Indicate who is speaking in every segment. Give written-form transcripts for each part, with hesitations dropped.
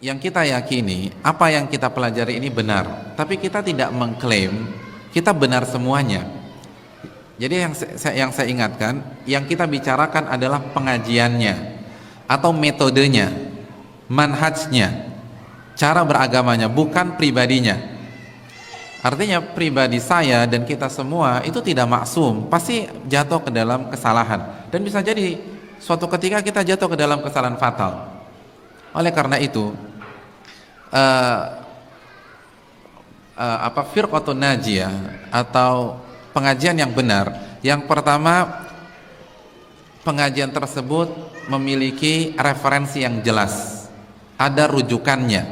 Speaker 1: yang kita yakini, apa yang kita pelajari ini benar, tapi kita tidak mengklaim kita benar semuanya. Jadi yang saya ingatkan, yang kita bicarakan adalah pengajiannya atau metodenya, manhajnya, cara beragamanya, bukan pribadinya. Artinya pribadi saya dan kita semua itu tidak maksum, pasti jatuh ke dalam kesalahan, dan bisa jadi suatu ketika kita jatuh ke dalam kesalahan fatal. Oleh karena itu firqatun najiyah atau pengajian yang benar, yang pertama, pengajian tersebut memiliki referensi yang jelas, ada rujukannya,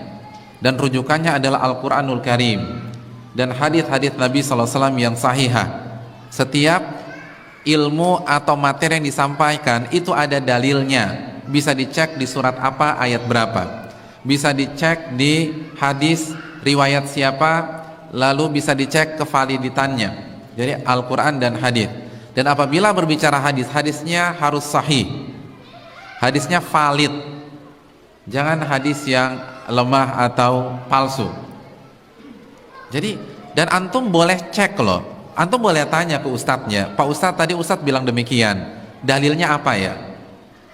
Speaker 1: dan rujukannya adalah Al-Quranul Karim dan hadis-hadis Nabi SAW yang sahihah. Setiap ilmu atau materi yang disampaikan itu ada dalilnya, bisa dicek di surat apa, ayat berapa, bisa dicek di hadis riwayat siapa, lalu bisa dicek kevaliditannya. Jadi Al-Quran dan hadis. Dan apabila berbicara hadis, hadisnya harus sahih, hadisnya valid, jangan hadis yang lemah atau palsu. Jadi, dan antum boleh cek loh, antum boleh tanya ke ustadznya, Pak Ustadz, tadi Ustadz bilang demikian, dalilnya apa ya?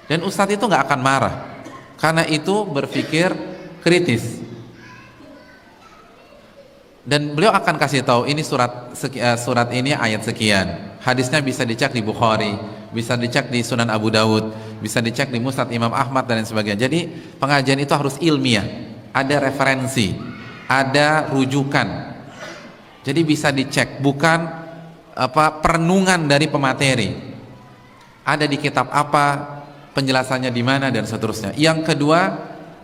Speaker 1: Dan ustadz itu nggak akan marah, karena itu berpikir kritis, dan beliau akan kasih tahu ini surat ini ayat sekian, hadisnya bisa dicek di Bukhari, bisa dicek di Sunan Abu Dawud, bisa dicek di Musnad Imam Ahmad dan lain sebagainya. Jadi pengajian itu harus ilmiah, ada referensi, ada rujukan, jadi bisa dicek, bukan perenungan dari pemateri, ada di kitab apa, penjelasannya di mana, dan seterusnya. Yang kedua,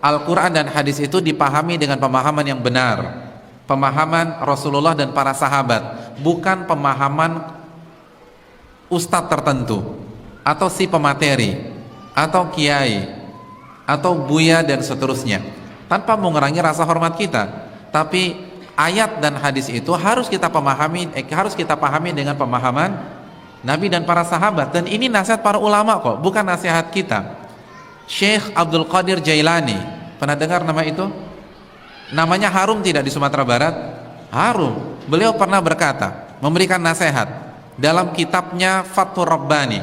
Speaker 1: Al-Quran dan hadis itu dipahami dengan pemahaman yang benar, pemahaman Rasulullah dan para sahabat, bukan pemahaman ustadz tertentu atau si pemateri atau kiai atau buya dan seterusnya, tanpa mengurangi rasa hormat kita. Tapi ayat dan hadis itu harus kita pahami dengan pemahaman Nabi dan para sahabat. Dan ini nasihat para ulama kok, bukan nasihat kita. Syekh Abdul Qadir Jailani, pernah dengar nama itu? Namanya harum tidak di Sumatera Barat? Harum. Beliau pernah berkata, memberikan nasihat dalam kitabnya Fathur Rabbani.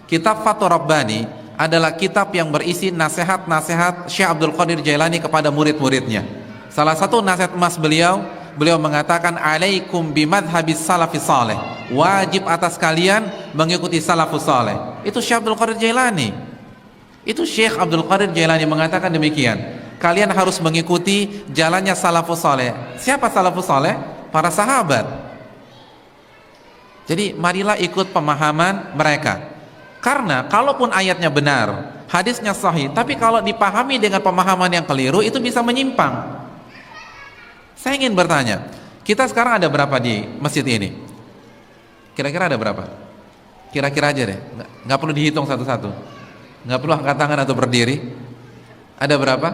Speaker 1: Kitab Fathur Rabbani adalah kitab yang berisi nasihat-nasihat Syekh Abdul Qadir Jailani kepada murid-muridnya. Salah satu nasihat emas beliau mengatakan, alaikum bimadhabis salafis saleh, wajib atas kalian mengikuti salafus saleh. Itu Syekh Abdul Qadir Jailani. Itu Syekh Abdul Qadir Jailani mengatakan demikian, kalian harus mengikuti jalannya salafus saleh. Siapa salafus saleh? Para sahabat. Jadi marilah ikut pemahaman mereka. Karena kalaupun ayatnya benar, hadisnya sahih, tapi kalau dipahami dengan pemahaman yang keliru, itu bisa menyimpang. Saya ingin bertanya, kita sekarang ada berapa di masjid ini? Kira-kira ada berapa? Kira-kira aja deh, nggak perlu dihitung satu-satu, nggak perlu angkat tangan atau berdiri. Ada berapa?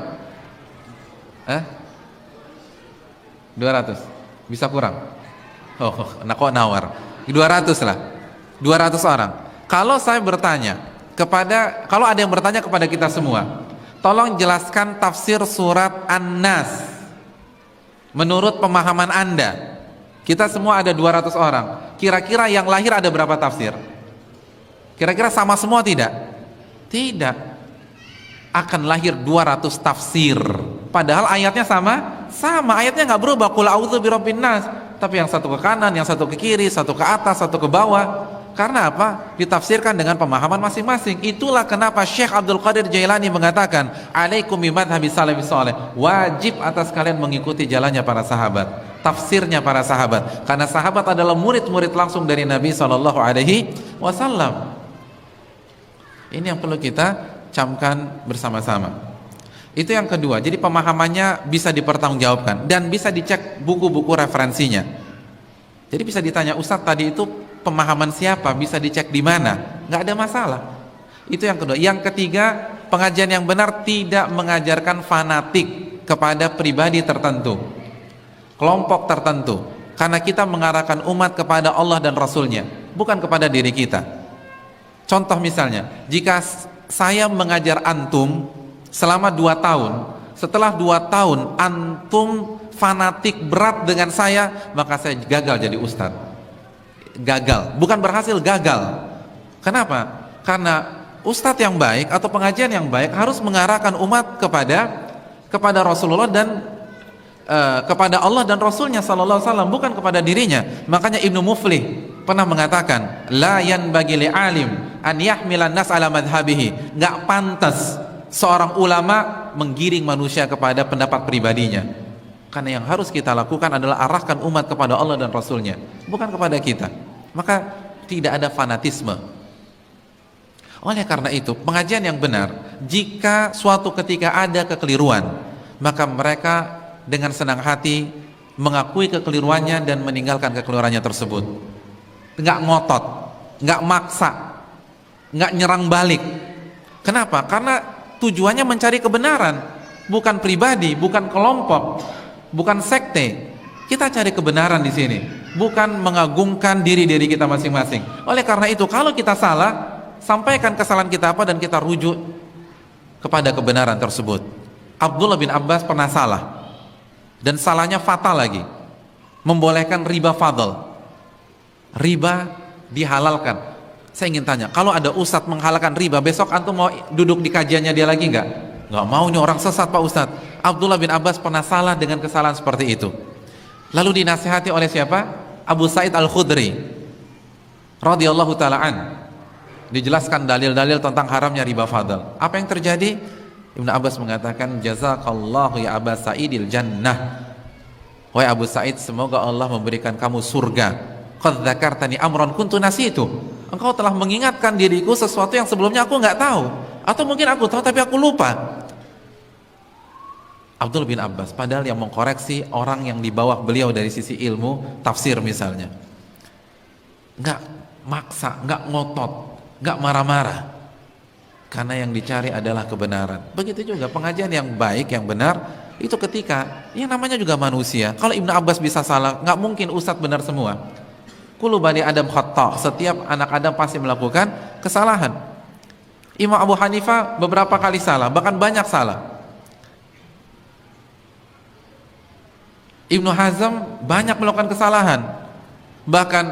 Speaker 1: 200? Bisa kurang? Oh, kok nawar? 200 lah, 200 orang. Kalau saya bertanya kalau ada yang bertanya kepada kita semua, tolong jelaskan tafsir surat An-Nas menurut pemahaman Anda. Kita semua ada 200 orang. Kira-kira yang lahir ada berapa tafsir? Kira-kira sama semua tidak? Tidak. Akan lahir 200 tafsir. Padahal ayatnya sama? Sama, ayatnya nggak berubah. Qul a'udzu birabbin nas. Tapi yang satu ke kanan, yang satu ke kiri, satu ke atas, satu ke bawah. Karena apa? Ditafsirkan dengan pemahaman masing-masing. Itulah kenapa Syekh Abdul Qadir Jailani mengatakan, alaikum bimadhabis salafis saleh, wajib atas kalian mengikuti jalannya para sahabat, tafsirnya para sahabat, karena sahabat adalah murid-murid langsung dari Nabi SAW. Ini yang perlu kita camkan bersama-sama. Itu yang kedua. Jadi pemahamannya bisa dipertanggungjawabkan dan bisa dicek buku-buku referensinya. Jadi bisa ditanya, Ustadz tadi itu pemahaman siapa, bisa dicek di mana, nggak ada masalah. Itu yang kedua. Yang ketiga, pengajian yang benar tidak mengajarkan fanatik kepada pribadi tertentu, kelompok tertentu, karena kita mengarahkan umat kepada Allah dan Rasulnya, bukan kepada diri kita. Contoh misalnya, jika saya mengajar antum selama 2 tahun, setelah 2 tahun antum fanatik berat dengan saya, maka saya gagal jadi ustadz. Gagal, bukan berhasil, gagal. Kenapa? Karena ustadz yang baik atau pengajian yang baik harus mengarahkan umat kepada Rasulullah dan kepada Allah dan Rasulnya sallallahu alaihi wasallam, bukan kepada dirinya. Makanya Ibnu Muflih pernah mengatakan, la yanbaghi li alim an yahmilan nas ala madhhabihi. Enggak pantas seorang ulama menggiring manusia kepada pendapat pribadinya. Karena yang harus kita lakukan adalah arahkan umat kepada Allah dan Rasulnya, bukan kepada kita. Maka tidak ada fanatisme. Oleh karena itu, pengajian yang benar, jika suatu ketika ada kekeliruan, maka mereka dengan senang hati mengakui kekeliruannya dan meninggalkan kekeliruannya tersebut. Nggak ngotot, nggak maksa, nggak nyerang balik. Kenapa? Karena tujuannya mencari kebenaran, bukan pribadi, bukan kelompok, bukan sekte. Kita cari kebenaran di sini, bukan mengagungkan diri kita masing-masing. Oleh karena itu, kalau kita salah, sampaikan kesalahan kita apa dan kita rujuk kepada kebenaran tersebut. Abdullah bin Abbas pernah salah, dan salahnya fatal lagi, membolehkan riba fadl. Riba dihalalkan. Saya ingin tanya, kalau ada ustadz menghalalkan riba, besok antum mau duduk di kajiannya dia lagi nggak? Nggak mau, ini orang sesat Pak Ustadz. Abdullah bin Abbas pernah salah dengan kesalahan seperti itu, lalu dinasihati oleh siapa? Abu Sa'id Al-Khudri radhiyallahu ta'ala an. Dijelaskan dalil-dalil tentang haramnya riba fadl. Apa yang terjadi? Ibnu Abbas mengatakan, jazakallahu ya Aba Sa'idil jannah. Wahai Abu Sa'id, semoga Allah memberikan kamu surga. Qad dzakartani amran kuntu nasitu. Engkau telah mengingatkan diriku sesuatu yang sebelumnya aku nggak tahu, atau mungkin aku tahu tapi aku lupa. Abdul bin Abbas, padahal yang mengkoreksi orang yang di bawah beliau dari sisi ilmu tafsir misalnya, nggak maksa, nggak ngotot, nggak marah-marah, karena yang dicari adalah kebenaran. Begitu juga pengajian yang baik, yang benar, itu ketika yang namanya juga manusia. Kalau Ibnu Abbas bisa salah, nggak mungkin ustadz benar semua. Kullu bani Adam khata', setiap anak Adam pasti melakukan kesalahan. Imam Abu Hanifah beberapa kali salah, bahkan banyak salah. Ibnu Hazm banyak melakukan kesalahan. Bahkan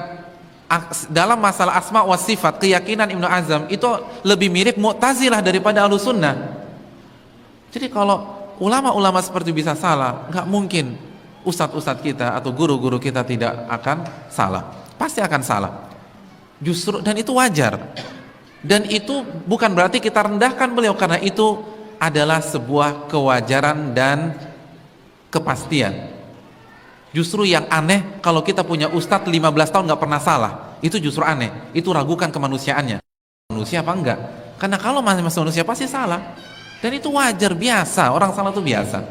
Speaker 1: dalam masalah asma wa sifat, keyakinan Ibnu Hazm itu lebih mirip Mu'tazilah daripada Ahlussunnah. Jadi kalau ulama-ulama seperti bisa salah, nggak mungkin ustadz-ustadz kita atau guru-guru kita tidak akan salah. Pasti akan salah. Justru, dan itu wajar. Dan itu bukan berarti kita rendahkan beliau, karena itu adalah sebuah kewajaran dan kepastian. Justru yang aneh kalau kita punya ustadz 15 tahun nggak pernah salah, itu justru aneh. Itu ragukan kemanusiaannya. Manusia apa enggak? Karena kalau masih manusia pasti salah. Dan itu wajar, biasa, orang salah itu biasa.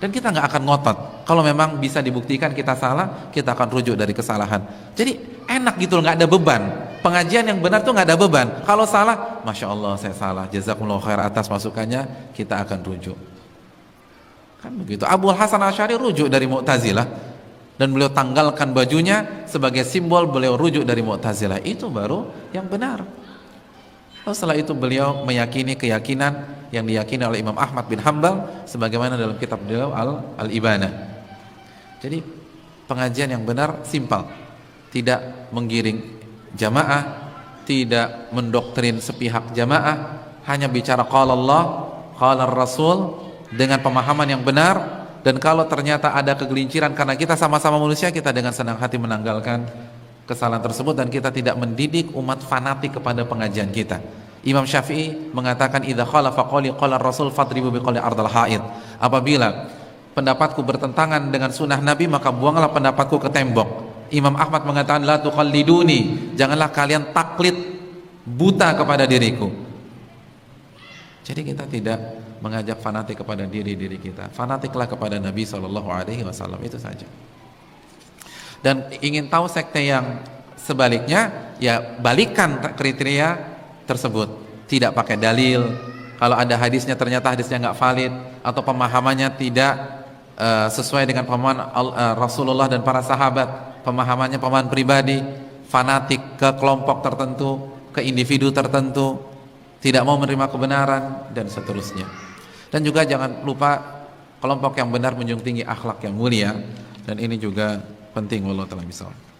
Speaker 1: Dan kita nggak akan ngotot. Kalau memang bisa dibuktikan kita salah, kita akan rujuk dari kesalahan. Jadi enak gitu, nggak ada beban. Pengajian yang benar tuh nggak ada beban. Kalau salah, masya Allah saya salah, jazakumullah khair atas masukannya, kita akan rujuk. Kan begitu. Abu Hasan Asy'ari rujuk dari Mu'tazilah, dan beliau tanggalkan bajunya sebagai simbol beliau rujuk dari Mu'tazilah. Itu baru yang benar. Lalu setelah itu beliau meyakini keyakinan yang diyakini oleh Imam Ahmad bin Hanbal sebagaimana dalam kitab beliau Al-Ibanah. Jadi pengajian yang benar simpel, tidak menggiring jamaah, tidak mendoktrin sepihak jamaah, hanya bicara qala Allah, qala Rasul dengan pemahaman yang benar. Dan kalau ternyata ada kegelinciran karena kita sama-sama manusia, kita dengan senang hati menanggalkan kesalahan tersebut, dan kita tidak mendidik umat fanatik kepada pengajian kita. Imam Syafi'i mengatakan, idza khalafa qawli qala Rasul fadribu biqawli ardal haid. Apabila pendapatku bertentangan dengan sunnah Nabi, maka buanglah pendapatku ke tembok. Imam Ahmad mengatakan, la tuqalliduni, janganlah kalian taklid buta kepada diriku. Jadi kita tidak mengajak fanatik kepada diri kita. Fanatiklah kepada Nabi SAW, itu saja. Dan ingin tahu sekte yang sebaliknya, ya balikan kriteria tersebut. Tidak pakai dalil. Kalau ada hadisnya ternyata hadisnya nggak valid, atau pemahamannya tidak sesuai dengan pemahaman Rasulullah dan para sahabat, pemahamannya pemahaman pribadi, fanatik ke kelompok tertentu, ke individu tertentu, tidak mau menerima kebenaran, dan seterusnya. Dan juga jangan lupa kelompok yang benar menjunjung tinggi akhlak yang mulia, dan ini juga penting. Wallahu ta'ala bishawab.